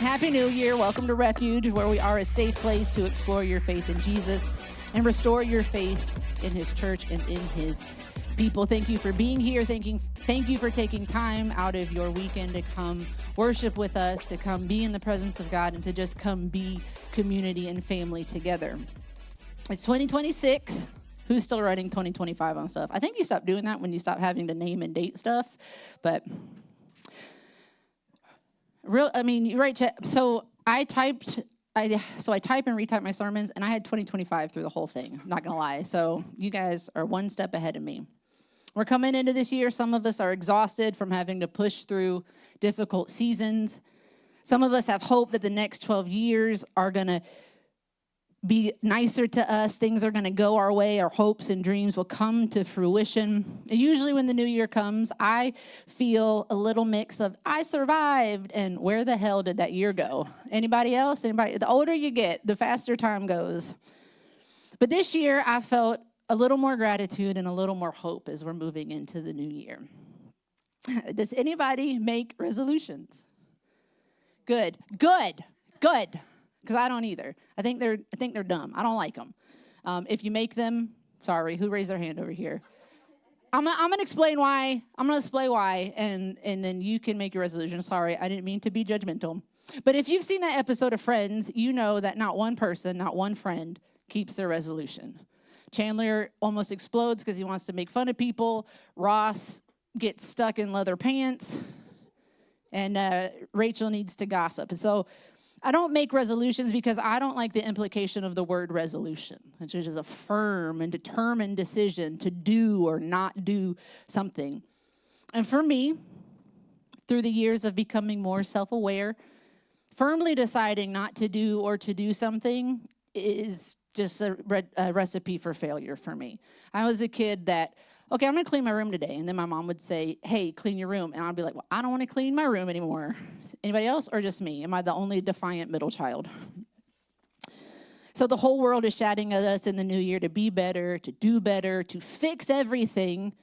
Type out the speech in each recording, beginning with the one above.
Happy New Year. Welcome to Refuge, where we are a safe place to explore your faith in Jesus and restore your faith in his church and in his people. Thank you for being here. Thank you for taking time out of your weekend to come worship with us, to come be in the presence of God, and to just come be community and family together. It's 2026. Who's still writing 2025 on stuff? I think you stopped doing that when you stopped having to name and date stuff, but you're right. So I type and retype my sermons, and I had 2025 through the whole thing. I'm not gonna lie. So you guys are one step ahead of me. We're coming into this year. Some of us are exhausted from having to push through difficult seasons. Some of us have hope that the next 12 years are gonna be nicer to us. Things are going to go our way. Our hopes and dreams will come to fruition. And usually when the new year comes, I feel a little mix of, I survived, and where the hell did that year go? Anybody else? The older you get, the faster time goes. But this year, I felt a little more gratitude and a little more hope as we're moving into the new year. Does anybody make resolutions? Good. Because I don't either. I think they're dumb. I don't like them. If you make them, sorry, who raised their hand over here? I'm gonna explain why. I'm gonna explain why, and then you can make your resolution. Sorry, I didn't mean to be judgmental. But if you've seen that episode of Friends, you know that not one person, not one friend keeps their resolution. Chandler almost explodes because he wants to make fun of people. Ross gets stuck in leather pants, and Rachel needs to gossip. And so I don't make resolutions because I don't like the implication of the word resolution, which is a firm and determined decision to do or not do something. And for me, through the years of becoming more self-aware, firmly deciding not to do or to do something is just a recipe for failure for me. I was a kid that, okay, I'm going to clean my room today. And then my mom would say, hey, clean your room. And I'd be like, well, I don't want to clean my room anymore. Anybody else or just me? Am I the only defiant middle child? So the whole world is shouting at us in the new year to be better, to do better, to fix everything.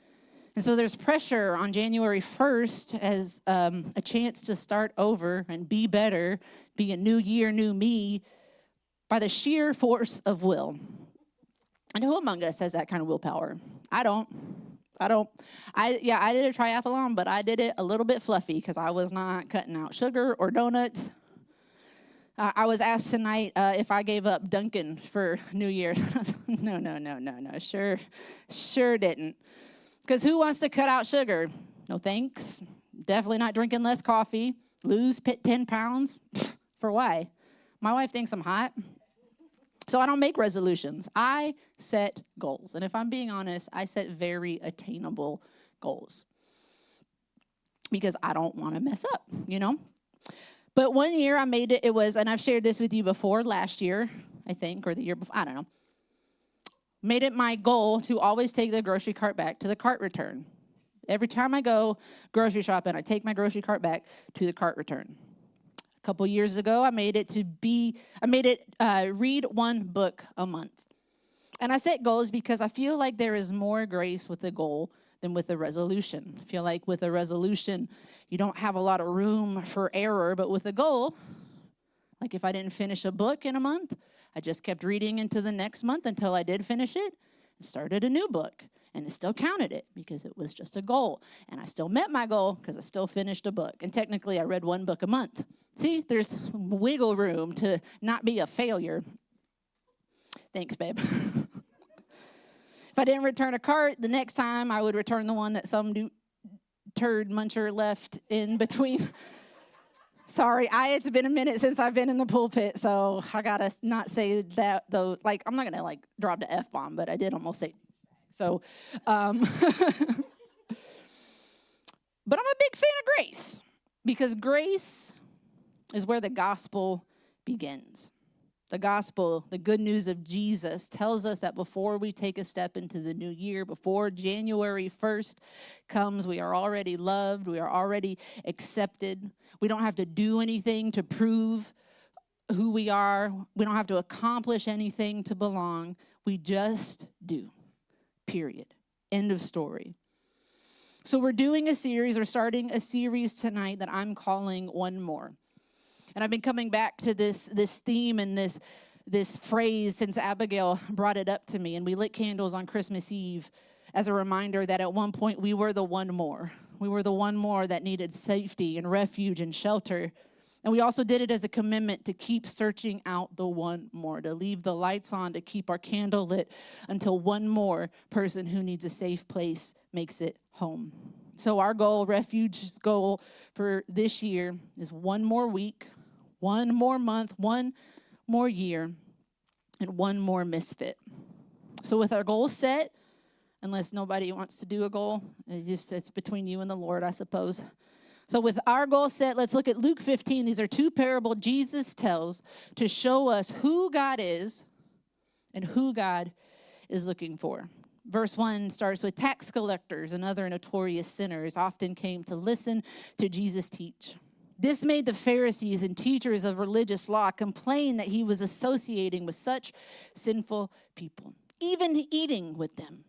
And so there's pressure on January 1st as a chance to start over and be better, be a new year, new me, by the sheer force of will. And who among us has that kind of willpower? I don't. I did a triathlon, but I did it a little bit fluffy because I was not cutting out sugar or donuts. I was asked tonight if I gave up Dunkin' for New Year's. No. Sure didn't. Because who wants to cut out sugar? No thanks. Definitely not drinking less coffee. Lose 10 pounds. For why? My wife thinks I'm hot. So I don't make resolutions. I set goals. And if I'm being honest, I set very attainable goals because I don't want to mess up, But one year I made it was, and I've shared this with you before, last year, I think, or the year before, I don't know. Made it my goal to always take the grocery cart back to the cart return. Every time I go grocery shopping, I take my grocery cart back to the cart return. A couple years ago, I made it read one book a month. And I set goals because I feel like there is more grace with a goal than with a resolution. I feel like with a resolution, you don't have a lot of room for error, but with a goal, like if I didn't finish a book in a month, I just kept reading into the next month until I did finish it and started a new book. And it still counted it because it was just a goal. And I still met my goal because I still finished a book. And technically, I read one book a month. See, there's wiggle room to not be a failure. Thanks, babe. If I didn't return a cart, the next time I would return the one that some turd muncher left in between. Sorry, it's been a minute since I've been in the pulpit, so I got to not say that, though. I'm not going to, drop the F-bomb, but I did almost say. So, but I'm a big fan of grace because grace is where the gospel begins. The gospel, the good news of Jesus, tells us that before we take a step into the new year, before January 1st comes, we are already loved, we are already accepted. We don't have to do anything to prove who we are. We don't have to accomplish anything to belong. We just do. Period. End of story. So we're starting a series tonight that I'm calling One More. And I've been coming back to this theme and this phrase since Abigail brought it up to me. And we lit candles on Christmas Eve as a reminder that at one point we were the one more. We were the one more that needed safety and refuge and shelter. And we also did it as a commitment to keep searching out the one more, to leave the lights on, to keep our candle lit until one more person who needs a safe place makes it home. So our goal, Refuge's goal for this year is one more week, one more month, one more year, and one more misfit. So with our goal set, unless nobody wants to do a goal, it's between you and the Lord, I suppose. So with our goal set, let's look at Luke 15. These are two parables Jesus tells to show us who God is and who God is looking for. Verse 1 starts with tax collectors and other notorious sinners often came to listen to Jesus teach. This made the Pharisees and teachers of religious law complain that he was associating with such sinful people, even eating with them.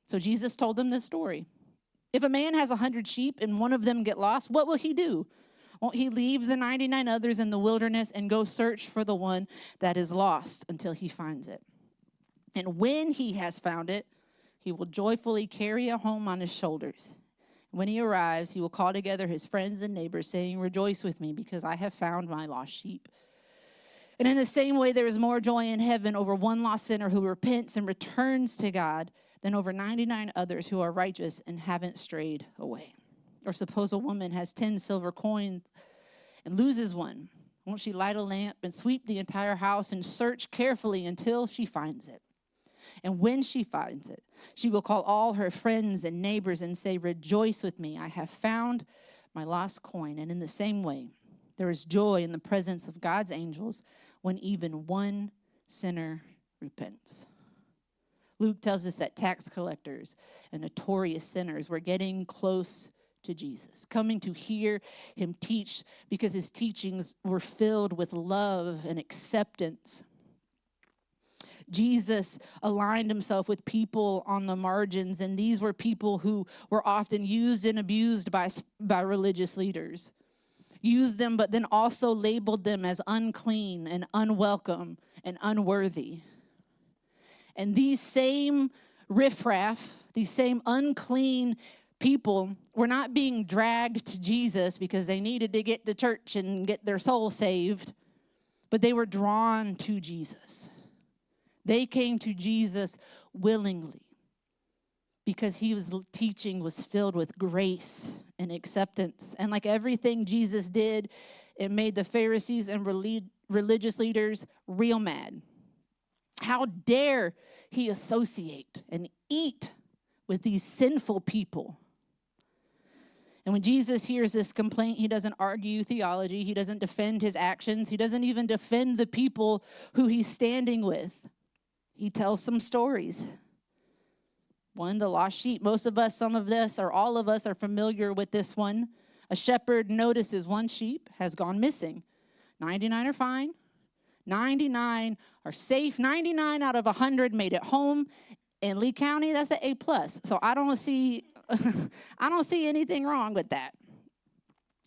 So Jesus told them this story. If a man has 100 sheep and one of them get lost, what will he do? Won't he leave the 99 others in the wilderness and go search for the one that is lost until he finds it? And when he has found it, he will joyfully carry it home on his shoulders. When he arrives, he will call together his friends and neighbors, saying, "Rejoice with me, because I have found my lost sheep." And in the same way, there is more joy in heaven over one lost sinner who repents and returns to God than over 99 others who are righteous and haven't strayed away. Or suppose a woman has 10 silver coins and loses one. Won't she light a lamp and sweep the entire house and search carefully until she finds it? And when she finds it, she will call all her friends and neighbors and say, "Rejoice with me, I have found my lost coin." And in the same way, there is joy in the presence of God's angels when even one sinner repents. Luke tells us that tax collectors and notorious sinners were getting close to Jesus, coming to hear him teach because his teachings were filled with love and acceptance. Jesus aligned himself with people on the margins, and these were people who were often used and abused by religious leaders. Used them, but then also labeled them as unclean and unwelcome and unworthy. And these same riffraff, these same unclean people were not being dragged to Jesus because they needed to get to church and get their soul saved, but they were drawn to Jesus. They came to Jesus willingly because his teaching was filled with grace and acceptance. And like everything Jesus did, it made the Pharisees and religious leaders real mad. How dare he associate and eat with these sinful people? And when Jesus hears this complaint, he doesn't argue theology. He doesn't defend his actions. He doesn't even defend the people who he's standing with. He tells some stories. One, the lost sheep. Most of us, some of us, or all of us are familiar with this one. A shepherd notices one sheep has gone missing. 99 are fine. 99 are safe. 99 out of 100 made it home. In Lee County, that's an A+. So I don't see anything wrong with that.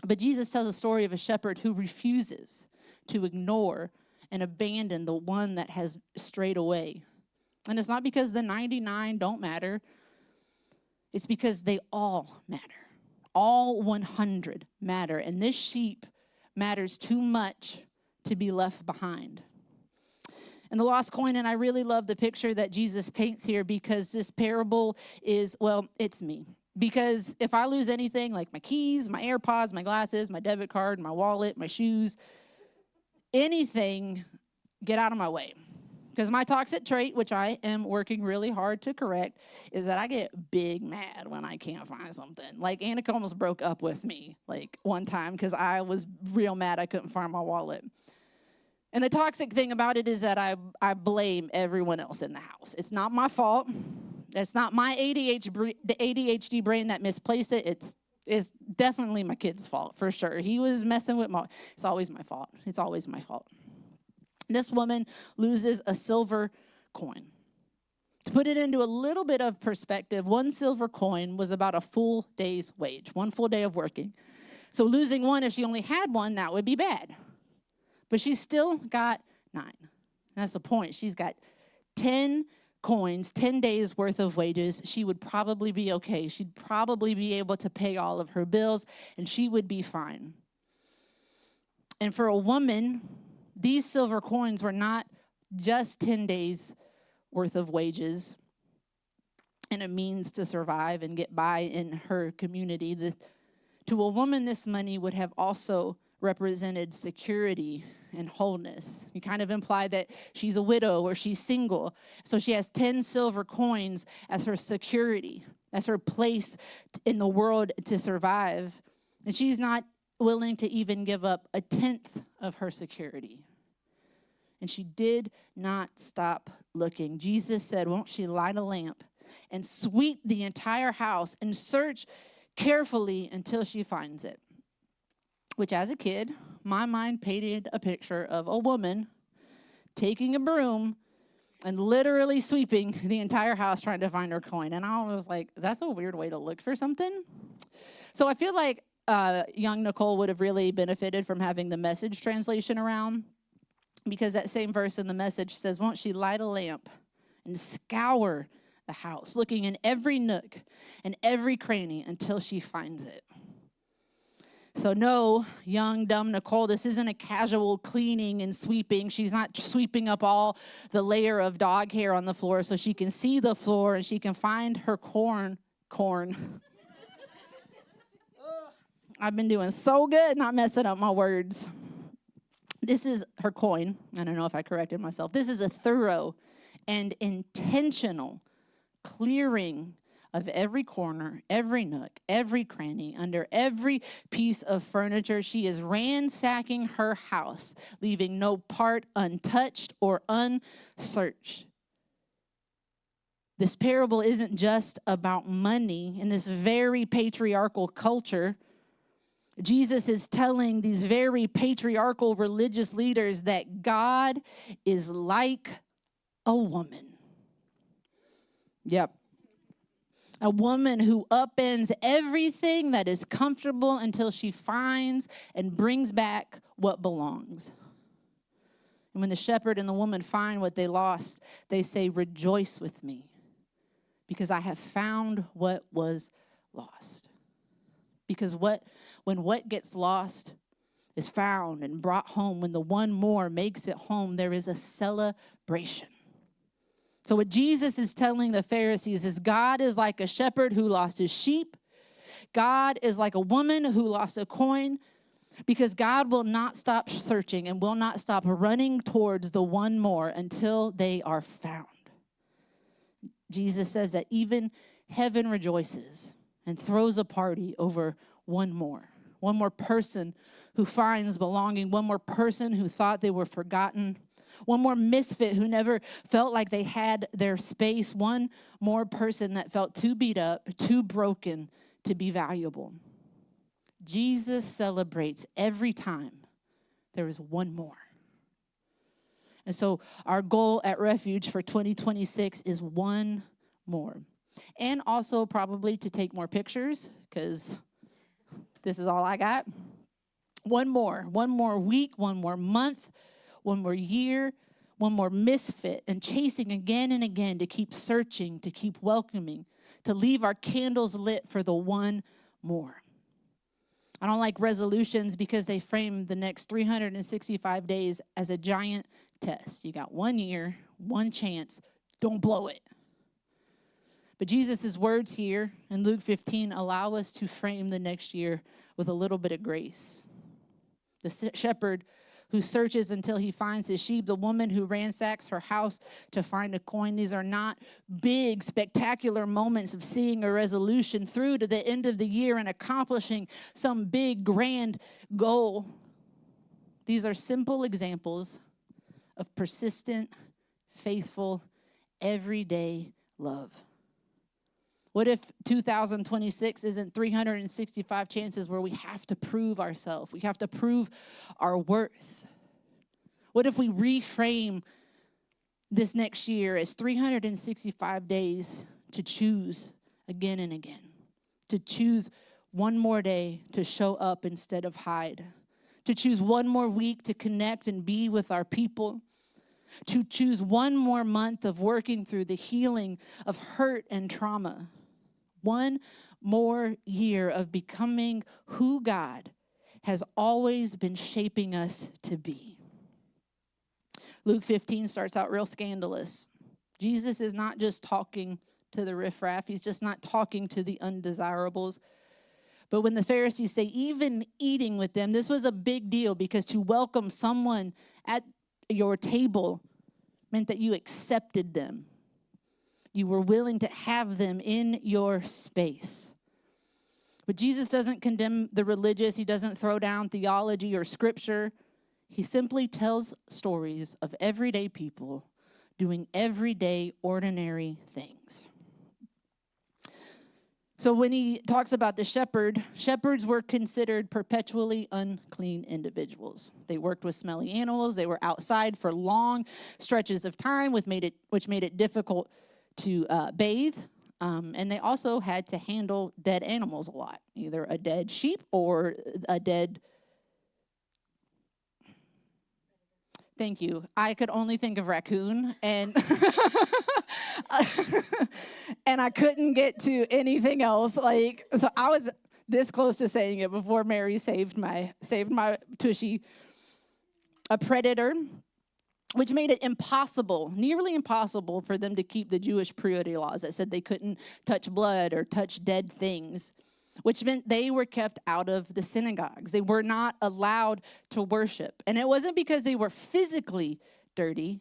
But Jesus tells a story of a shepherd who refuses to ignore and abandon the one that has strayed away. And it's not because the 99 don't matter. It's because they all matter. All 100 matter. And this sheep matters too much to be left behind. And the lost coin, and I really love the picture that Jesus paints here because this parable is, well, it's me. Because if I lose anything, like my keys, my AirPods, my glasses, my debit card, my wallet, my shoes, anything, get out of my way. Because my toxic trait, which I am working really hard to correct, is that I get big mad when I can't find something. Like Annika almost broke up with me like one time because I was real mad I couldn't find my wallet. And the toxic thing about it is that I blame everyone else in the house. It's not my fault. It's not my ADHD brain that misplaced it. It's definitely my kid's fault, for sure. He was messing with it's always my fault. It's always my fault. This woman loses a silver coin. To put it into a little bit of perspective, one silver coin was about a full day's wage, one full day of working. So losing one, if she only had one, that would be bad. But she's still got 9. That's the point. She's got 10 coins, 10 days worth of wages. She would probably be okay. She'd probably be able to pay all of her bills, and she would be fine. And for a woman, these silver coins were not just 10 days worth of wages and a means to survive and get by in her community. To a woman, this money would have also represented security and wholeness. You kind of imply that she's a widow or she's single. So she has 10 silver coins as her security, as her place in the world to survive. And she's not willing to even give up a tenth of her security. And she did not stop looking. Jesus said, won't she light a lamp and sweep the entire house and search carefully until she finds it? Which, as a kid, my mind painted a picture of a woman taking a broom and literally sweeping the entire house trying to find her coin. And I was like, that's a weird way to look for something. So I feel like young Nicole would have really benefited from having the Message translation around, because that same verse in the Message says, won't she light a lamp and scour the house, looking in every nook and every cranny until she finds it. So no, young, dumb Nicole, this isn't a casual cleaning and sweeping. She's not sweeping up all the layer of dog hair on the floor so she can see the floor and she can find her corn. I've been doing so good not messing up my words. This is her coin. I don't know if I corrected myself. This is a thorough and intentional clearing of every corner, every nook, every cranny, under every piece of furniture. She is ransacking her house, leaving no part untouched or unsearched. This parable isn't just about money. In this very patriarchal culture, Jesus is telling these very patriarchal religious leaders that God is like a woman. Yep. A woman who upends everything that is comfortable until she finds and brings back what belongs. And when the shepherd and the woman find what they lost, they say, rejoice with me, because I have found what was lost. Because when what gets lost is found and brought home, when the one more makes it home, there is a celebration. So what Jesus is telling the Pharisees is God is like a shepherd who lost his sheep. God is like a woman who lost a coin, because God will not stop searching and will not stop running towards the one more until they are found. Jesus says that even heaven rejoices and throws a party over one more person who finds belonging, one more person who thought they were forgotten, one more misfit who never felt like they had their space, one more person that felt too beat up, too broken to be valuable. Jesus celebrates every time there is one more. And so our goal at Refuge for 2026 is one more. And also probably to take more pictures, because this is all I got. One more week, one more month, one more year, one more misfit, and chasing again and again to keep searching, to keep welcoming, to leave our candles lit for the one more. I don't like resolutions because they frame the next 365 days as a giant test. You got 1 year, one chance, don't blow it. But Jesus' words here in Luke 15 allow us to frame the next year with a little bit of grace. The shepherd who searches until he finds his sheep, the woman who ransacks her house to find a coin. These are not big, spectacular moments of seeing a resolution through to the end of the year and accomplishing some big, grand goal. These are simple examples of persistent, faithful, everyday love. What if 2026 isn't 365 chances where we have to prove ourselves? We have to prove our worth. What if we reframe this next year as 365 days to choose again and again, to choose one more day to show up instead of hide, to choose one more week to connect and be with our people, to choose one more month of working through the healing of hurt and trauma, one more year of becoming who God has always been shaping us to be. Luke 15 starts out real scandalous. Jesus is not just talking to the riffraff. He's just not talking to the undesirables. But when the Pharisees say even eating with them, this was a big deal, because to welcome someone at your table meant that you accepted them. You were willing to have them in your space. But Jesus doesn't condemn the religious. He doesn't throw down theology or scripture. He simply tells stories of everyday people doing everyday, ordinary things. So when he talks about the shepherd, shepherds were considered perpetually unclean individuals. They worked with smelly animals. They were outside for long stretches of time, which made it difficult to bathe. And they also had to handle dead animals a lot, either a dead sheep or a dead... Thank you. I could only think of raccoon, and and I couldn't get to anything else. So I was this close to saying it before Mary saved my tushy. A predator, which made it impossible, nearly impossible, for them to keep the Jewish purity laws that said they couldn't touch blood or touch dead things, which meant they were kept out of the synagogues. They were not allowed to worship. And it wasn't because they were physically dirty.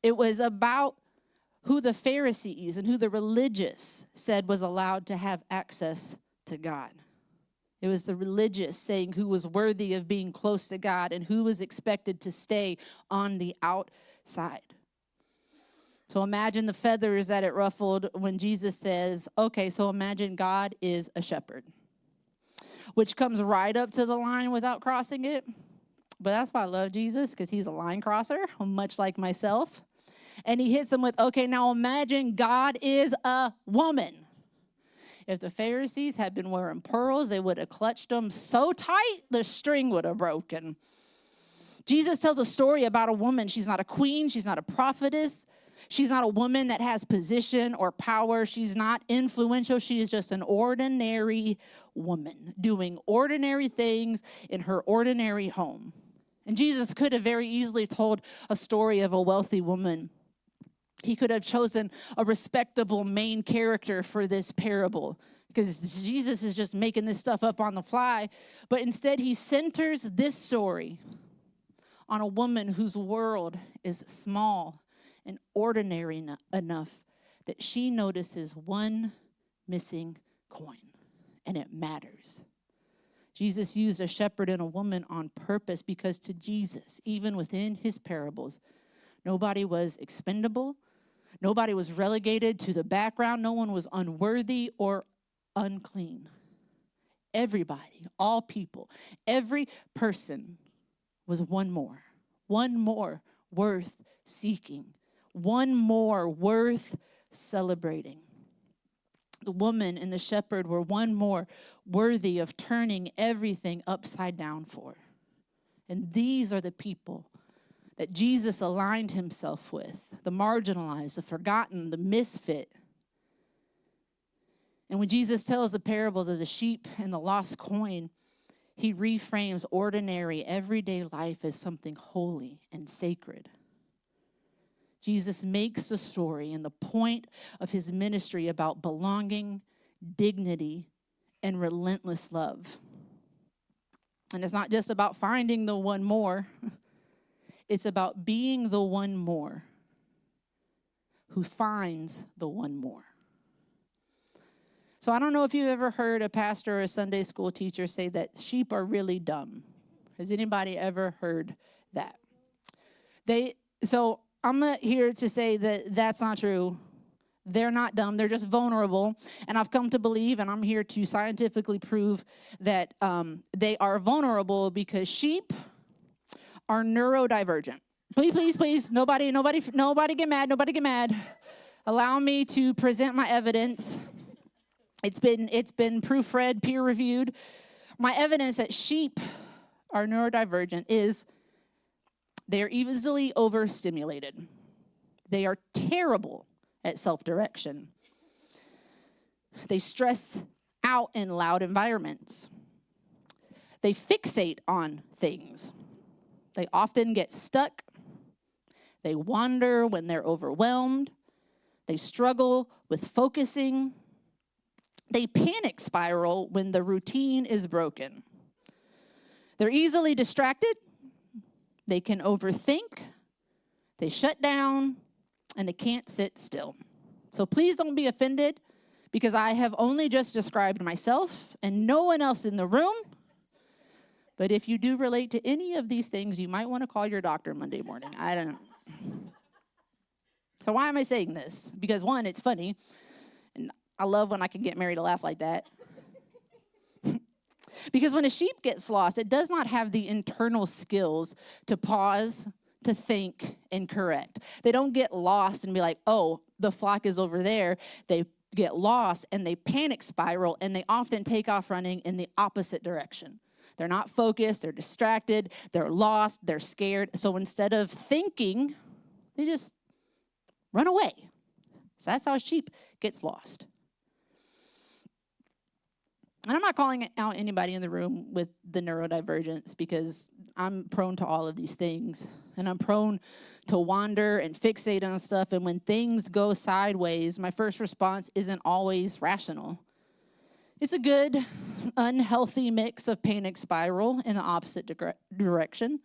It was about who the Pharisees and who the religious said was allowed to have access to God. It was the religious saying who was worthy of being close to God and who was expected to stay on the outside. So imagine the feathers that it ruffled when Jesus says, okay, so imagine God is a shepherd, which comes right up to the line without crossing it. But that's why I love Jesus, because he's a line crosser, much like myself. And he hits them with, okay, now imagine God is a woman. If the Pharisees had been wearing pearls, they would have clutched them so tight, the string would have broken. Jesus tells a story about a woman. She's not a queen. She's not a prophetess. She's not a woman that has position or power. She's not influential. She is just an ordinary woman doing ordinary things in her ordinary home. And Jesus could have very easily told a story of a wealthy woman. He could have chosen a respectable main character for this parable, because Jesus is just making this stuff up on the fly. But instead, he centers this story on a woman whose world is small and ordinary enough that she notices one missing coin, and it matters. Jesus used a shepherd and a woman on purpose, because to Jesus, even within his parables, nobody was expendable. Nobody was relegated to the background. No one was unworthy or unclean. Everybody, all people, every person was one more worth seeking, one more worth celebrating. The woman and the shepherd were one more worthy of turning everything upside down for. And these are the people that Jesus aligned himself with, the marginalized, the forgotten, the misfit. And when Jesus tells the parables of the sheep and the lost coin, he reframes ordinary, everyday life as something holy and sacred. Jesus makes the story and the point of his ministry about belonging, dignity, and relentless love. And it's not just about finding the one more. It's about being the one more who finds the one more. So I don't know if you've ever heard a pastor or a Sunday school teacher say that sheep are really dumb. Has anybody ever heard that? So I'm here to say that that's not true. They're not dumb. They're just vulnerable. And I've come to believe, and I'm here to scientifically prove that they are vulnerable because sheep are neurodivergent. Please. Nobody get mad. Nobody get mad. Allow me to present my evidence. It's been proofread, peer reviewed. My evidence that sheep are neurodivergent is they're easily overstimulated. They are terrible at self-direction. They stress out in loud environments. They fixate on things. They often get stuck. They wander when they're overwhelmed. They struggle with focusing. They panic spiral when the routine is broken. They're easily distracted. They can overthink. They shut down, and they can't sit still. So please don't be offended because I have only just described myself and no one else in the room. But if you do relate to any of these things, you might want to call your doctor Monday morning. I don't know. So why am I saying this? Because one, it's funny, and I love when I can get Mary to laugh like that. Because when a sheep gets lost, it does not have the internal skills to pause, to think, and correct. They don't get lost and be like, oh, the flock is over there. They get lost and they panic spiral, and they often take off running in the opposite direction. They're not focused, they're distracted, they're lost, they're scared. So instead of thinking, they just run away. So that's how a sheep gets lost. And I'm not calling out anybody in the room with the neurodivergence because I'm prone to all of these things. And I'm prone to wander and fixate on stuff. And when things go sideways, my first response isn't always rational. It's a good, unhealthy mix of panic spiral in the opposite direction,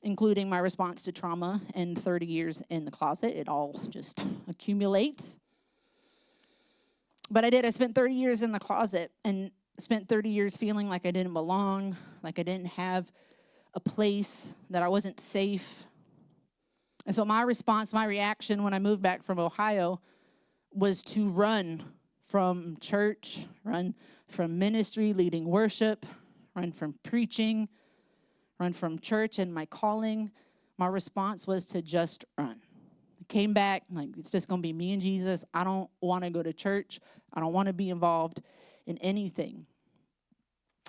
including my response to trauma and 30 years in the closet. It all just accumulates. But I spent 30 years in the closet and spent 30 years feeling like I didn't belong, like I didn't have a place, that I wasn't safe. And so my response, my reaction when I moved back from Ohio was to run from church, run from ministry, leading worship, run from preaching, run from church and my calling. My response was to just run. I came back, like, it's just going to be me and Jesus. I don't want to go to church. I don't want to be involved in anything.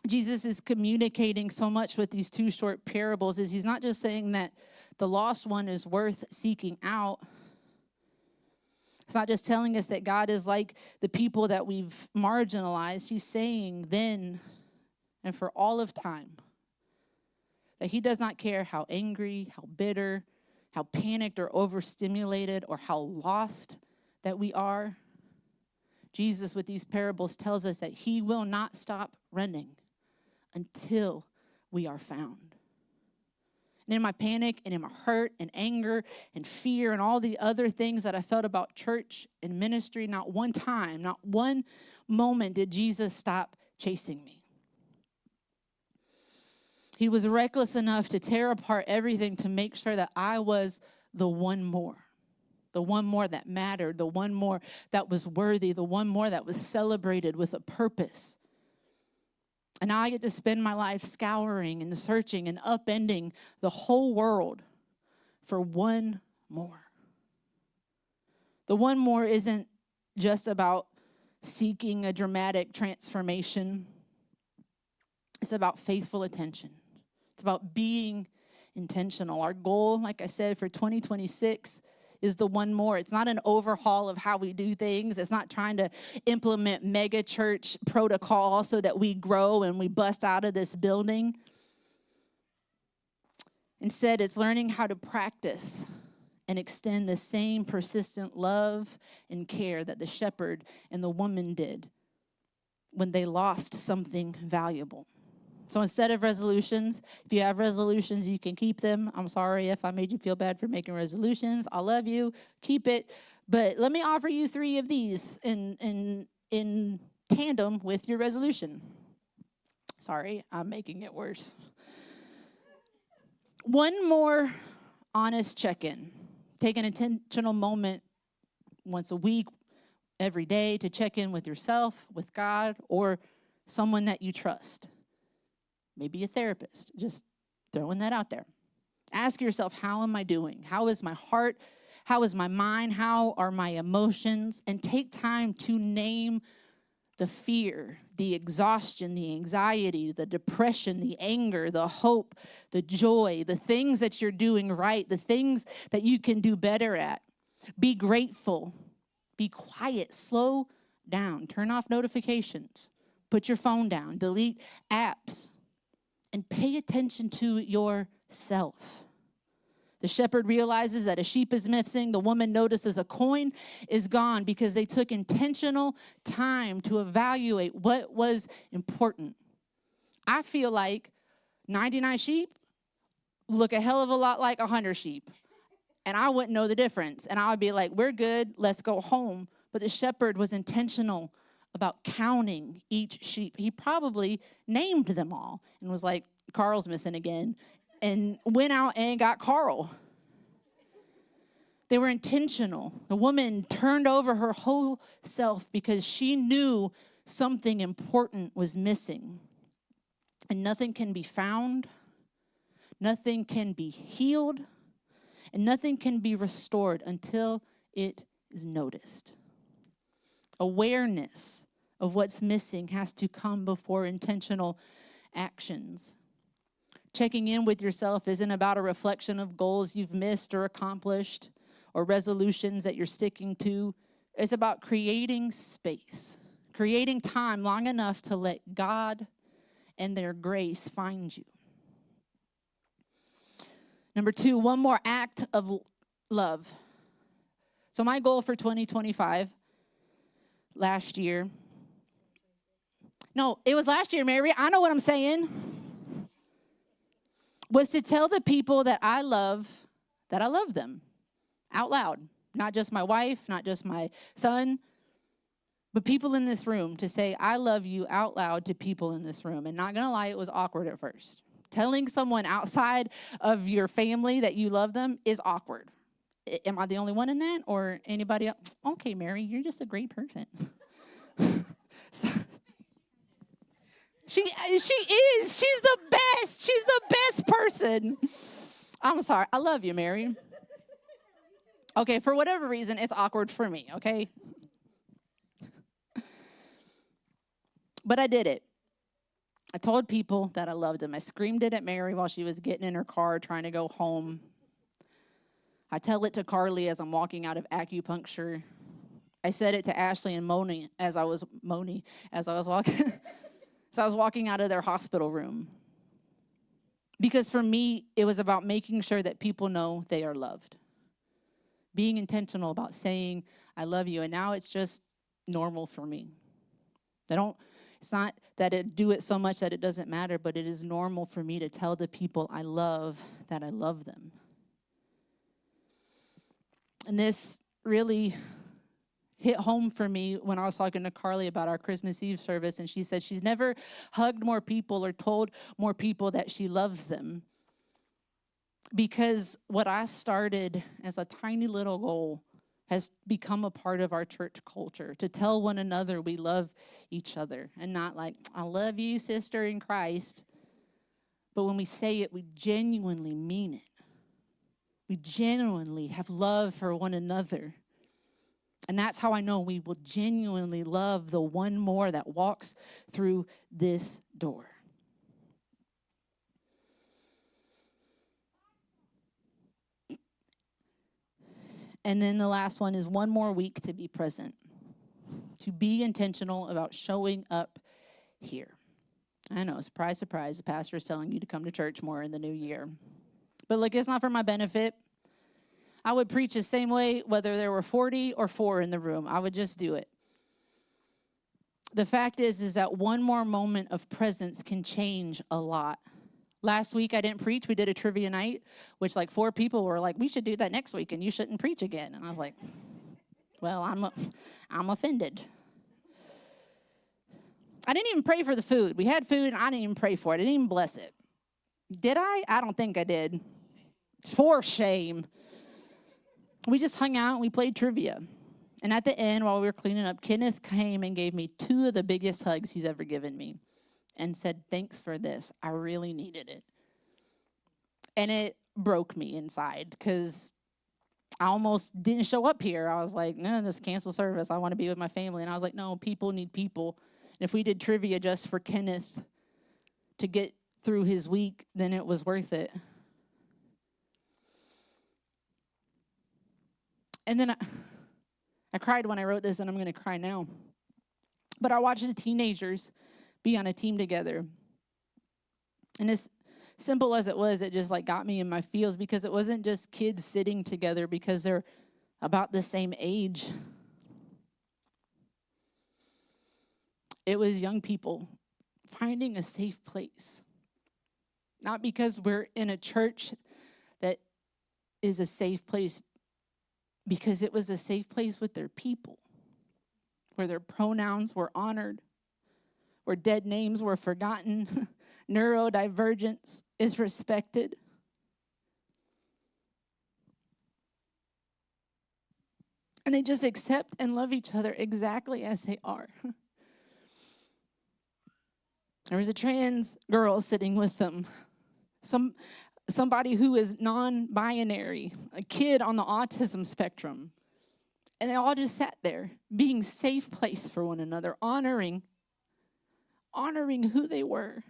Jesus is communicating so much with these two short parables is he's not just saying that the lost one is worth seeking out. It's not just telling us that God is like the people that we've marginalized. He's saying then and for all of time that he does not care how angry, how bitter, how panicked or overstimulated or how lost that we are. Jesus with these parables tells us that he will not stop running until we are found. And in my panic and in my hurt and anger and fear and all the other things that I felt about church and ministry, not one time, not one moment did Jesus stop chasing me. He was reckless enough to tear apart everything to make sure that I was the one more that mattered, the one more that was worthy, the one more that was celebrated with a purpose. And now I get to spend my life scouring and searching and upending the whole world for one more. The one more isn't just about seeking a dramatic transformation. It's about faithful attention. It's about being intentional. Our goal, like I said, for 2026 is the one more. It's not an overhaul of how we do things. It's not trying to implement mega church protocol so that we grow and we bust out of this building. Instead, it's learning how to practice and extend the same persistent love and care that the shepherd and the woman did when they lost something valuable. So instead of resolutions, if you have resolutions, you can keep them. I'm sorry if I made you feel bad for making resolutions. I love you. Keep it. But let me offer you 3 of these in tandem with your resolution. Sorry, I'm making it worse. One more honest check-in. Take an intentional moment once a week, every day, to check in with yourself, with God, or someone that you trust. Maybe a therapist, just throwing that out there. Ask yourself, how am I doing? How is my heart? How is my mind? How are my emotions? And take time to name the fear, the exhaustion, the anxiety, the depression, the anger, the hope, the joy, the things that you're doing right, the things that you can do better at. Be grateful. Be quiet. Slow down. Turn off notifications. Put your phone down. Delete apps. And pay attention to yourself. The shepherd realizes that a sheep is missing. The woman notices a coin is gone because they took intentional time to evaluate what was important. I feel like 99 sheep look a hell of a lot like 100 sheep. And I wouldn't know the difference. And I would be like, we're good, let's go home. But the shepherd was intentional about counting each sheep. He probably named them all and was like, Carl's missing again. And went out and got Carl. They were intentional. The woman turned over her whole self because she knew something important was missing. And nothing can be found, nothing can be healed, and nothing can be restored until it is noticed. Awareness of what's missing has to come before intentional actions. Checking in with yourself isn't about a reflection of goals you've missed or accomplished or resolutions that you're sticking to. It's about creating space, creating time long enough to let God and their grace find you. Number 2, one more act of love. So my goal for 2025, last year. No, it was last year, Mary. I know what I'm saying. Was to tell the people that I love them out loud. Not just my wife, not just my son, but people in this room, to say, I love you out loud to people in this room. And not going to lie, it was awkward at first. Telling someone outside of your family that you love them is awkward. Am I the only one in that, or anybody else? Okay, Mary, you're just a great person. So, She is. She's the best. She's the best person. I'm sorry. I love you, Mary. Okay, for whatever reason, it's awkward for me, okay? But I did it. I told people that I loved them. I screamed it at Mary while she was getting in her car trying to go home. I tell it to Carly as I'm walking out of acupuncture. I said it to Ashley and Moni as I was walking. So I was walking out of their hospital room. Because for me, it was about making sure that people know they are loved. Being intentional about saying, I love you. And now it's just normal for me. It's not that I do it so much that it doesn't matter, but it is normal for me to tell the people I love that I love them. And this really hit home for me when I was talking to Carly about our Christmas Eve service, and she said she's never hugged more people or told more people that she loves them, because what I started as a tiny little goal has become a part of our church culture, to tell one another we love each other, and not like, I love you, sister in Christ, but when we say it, we genuinely mean it. We genuinely have love for one another. And that's how I know we will genuinely love the one more that walks through this door. And then the last one is one more week to be present. To be intentional about showing up here. I know, surprise, surprise, the pastor is telling you to come to church more in the new year. But look, it's not for my benefit. I would preach the same way whether there were 40 or 4 in the room. I would just do it. The fact is that one more moment of presence can change a lot. Last week I didn't preach. We did a trivia night, which like 4 people were like, we should do that next week and you shouldn't preach again. And I was like, well, I'm offended. I didn't even pray for the food. We had food and I didn't even pray for it. I didn't even bless it. Did I? I don't think I did. For shame. We just hung out and we played trivia. And at the end, while we were cleaning up, Kenneth came and gave me 2 of the biggest hugs he's ever given me and said, thanks for this. I really needed it. And it broke me inside because I almost didn't show up here. I was like, no, just cancel service. I want to be with my family. And I was like, no, people need people. And if we did trivia just for Kenneth to get through his week, then it was worth it. And then I cried when I wrote this, and I'm going to cry now. But I watched the teenagers be on a team together. And as simple as it was, it just like got me in my feels, because it wasn't just kids sitting together because they're about the same age. It was young people finding a safe place. Not because we're in a church that is a safe place, because it was a safe place with their people, where their pronouns were honored, where dead names were forgotten, neurodivergence is respected. And they just accept and love each other exactly as they are. There was a trans girl sitting with them, somebody who is non-binary, a kid on the autism spectrum. And they all just sat there, being safe place for one another, honoring who they were.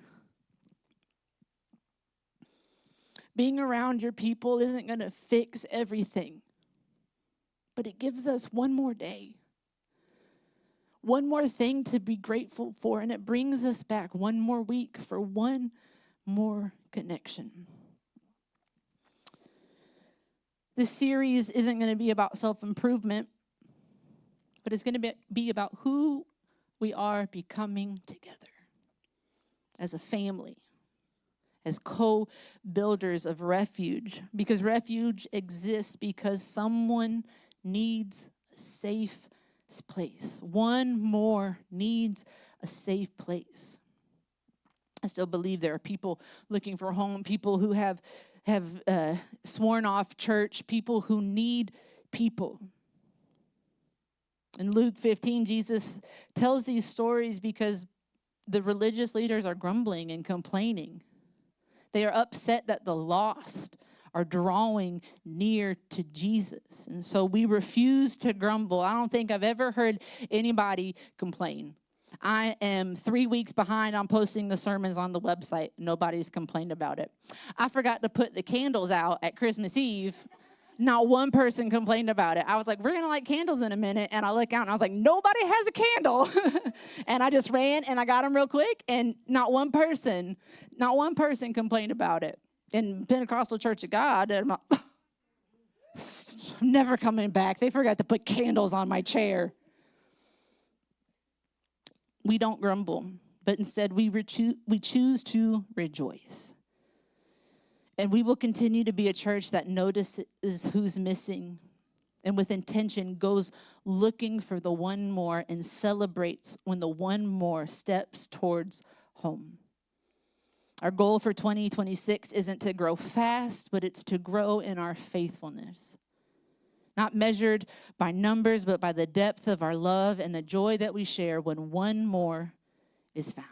Being around your people isn't going to fix everything, but it gives us one more day, one more thing to be grateful for, and it brings us back one more week for one more connection. This series isn't going to be about self-improvement, but it's going to be about who we are becoming together as a family, as co-builders of Refuge. Because Refuge exists because someone needs a safe place. One more needs a safe place. I still believe there are people looking for home, people who have sworn off church, people who need people. In Luke 15, Jesus tells these stories because the religious leaders are grumbling and complaining. They are upset that the lost are drawing near to Jesus. And so we refuse to grumble. I don't think I've ever heard anybody complain. I am 3 weeks behind on posting the sermons on the website. Nobody's complained about it. I forgot to put the candles out at Christmas Eve. Not one person complained about it. I was like, we're going to light candles in a minute. And I look out and I was like, nobody has a candle. And I just ran and I got them real quick. And not one person complained about it. In Pentecostal Church of God, I'm like, I'm never coming back. They forgot to put candles on my chair. We don't grumble, but instead we choose to rejoice. And we will continue to be a church that notices who's missing and with intention goes looking for the one more and celebrates when the one more steps towards home. Our goal for 2026 isn't to grow fast, but it's to grow in our faithfulness. Not measured by numbers, but by the depth of our love and the joy that we share when one more is found.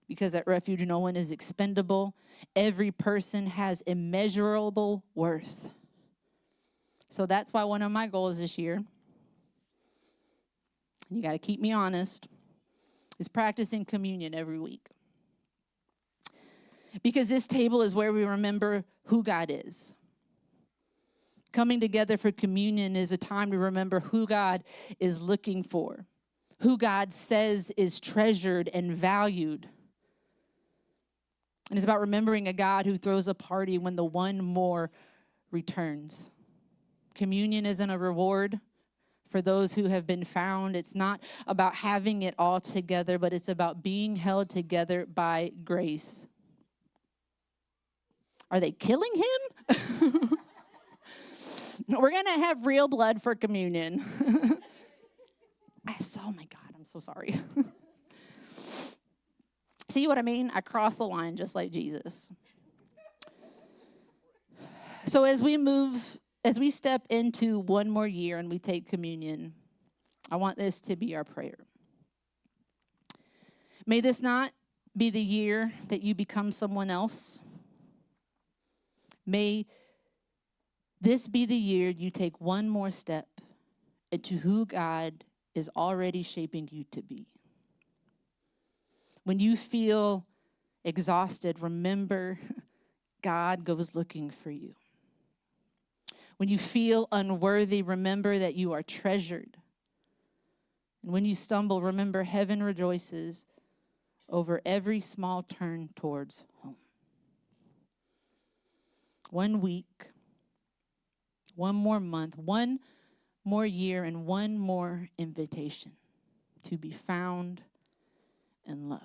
Because at Refuge, no one is expendable. Every person has immeasurable worth. So that's why one of my goals this year, you got to keep me honest, is practicing communion every week. Because this table is where we remember who God is. Coming together for communion is a time to remember who God is looking for, who God says is treasured and valued. And it's about remembering a God who throws a party when the one more returns. Communion isn't a reward for those who have been found. It's not about having it all together, but it's about being held together by grace. Are they killing him? We're going to have real blood for communion. Oh my God, I'm so sorry. See what I mean? I cross the line just like Jesus. So as we step into one more year and we take communion, I want this to be our prayer. May this not be the year that you become someone else. May This be the year you take one more step into who God is already shaping you to be. When you feel exhausted, remember God goes looking for you. When you feel unworthy, remember that you are treasured. And when you stumble, remember heaven rejoices over every small turn towards home. 1 week, 1 more month, 1 more year, and 1 more invitation to be found and loved.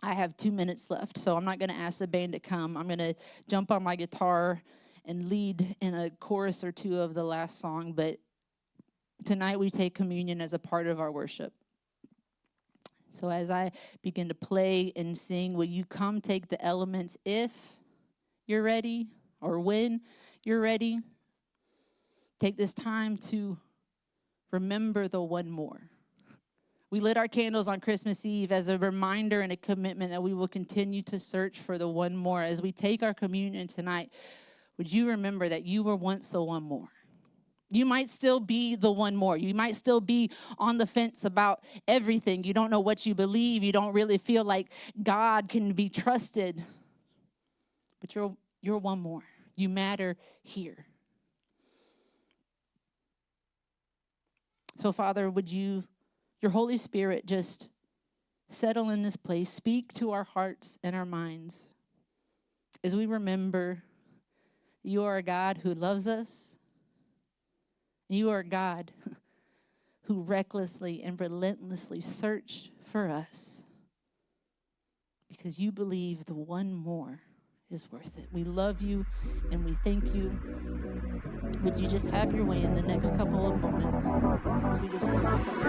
I have 2 minutes left, so I'm not going to ask the band to come. I'm going to jump on my guitar and lead in a chorus or 2 of the last song, but tonight we take communion as a part of our worship. So as I begin to play and sing, will you come take the elements if you're ready, or when you're ready? Take this time to remember the one more. We lit our candles on Christmas Eve as a reminder and a commitment that we will continue to search for the one more. As we take our communion tonight, would you remember that you were once the one more? You might still be the one more. You might still be on the fence about everything. You don't know what you believe. You don't really feel like God can be trusted. But you're one more. You matter here. So, Father, would your Holy Spirit just settle in this place, speak to our hearts and our minds as we remember you are a God who loves us. You are God who recklessly and relentlessly searched for us because you believe the one more is worth it. We love you and we thank you. Would you just have your way in the next couple of moments as we just focus on